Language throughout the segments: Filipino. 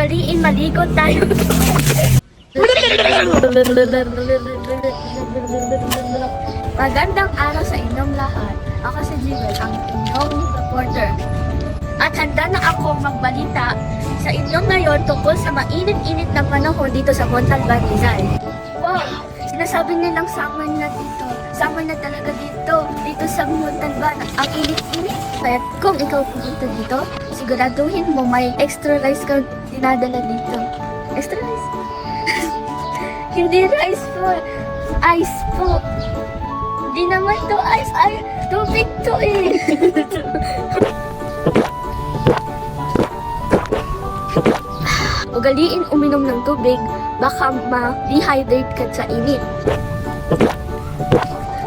Ugaliin, maligo tayo. Magandang araw sa inyong lahat. Ako si Jewel, ang inyong reporter. At handa na ako magbalita sa inyong ngayon tungkol sa mainit-init na panahon dito sa Montalban, Rizal. Wow! Sinasabi nilang summer na dito. Summer na talaga dito sa Montalban. Ang init-init. Kaya kung ikaw pupunta dito, siguraduhin mo may extra rice kang dinadala dito. Extra rice? Hindi rice po. Ice po. Hindi naman to ice. Ay, tubig to eh. Ugaliin uminom ng tubig, baka ma-dehydrate ka sa init.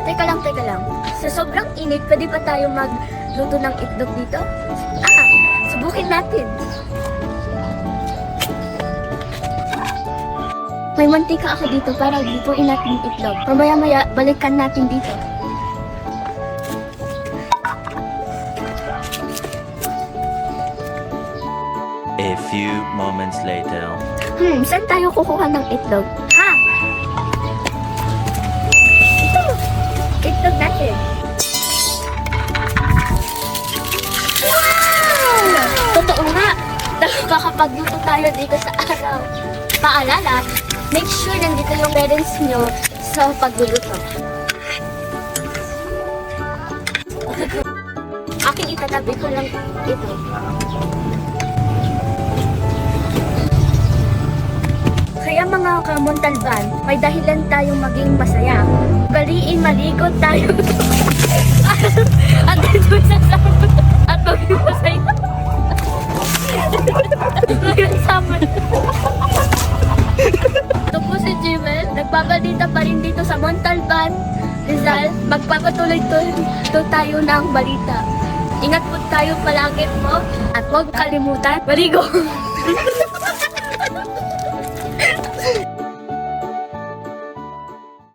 Teka lang. Sa sobrang init, pwede pa tayo magluto ng itlog dito? Subukin natin. May mantika ako dito para lutuin natin yung itlog. Mamaya-maya, balikan natin dito. A few moments later. Saan tayo kukuha ng itlog? Ito! Itlog natin. Wow! Totoo nga! Nakakapagluto tayo dito sa araw. Paalala, make sure nandito yung parents nyo sa pagluluto. Aking itatabi ko lang ito. Kaya mga kamontalban, may dahilan tayong maging masaya. Ugaliin, maligo tayo. At dito sa summer. At maging masaya. Ngayon summer. Ito po si Jewel. Nagbabalita pa rin dito sa Montalban, Rizal. Magpapatuloy tayo ng balita. Ingat po tayo palagi po. At huwag kalimutan, maligo.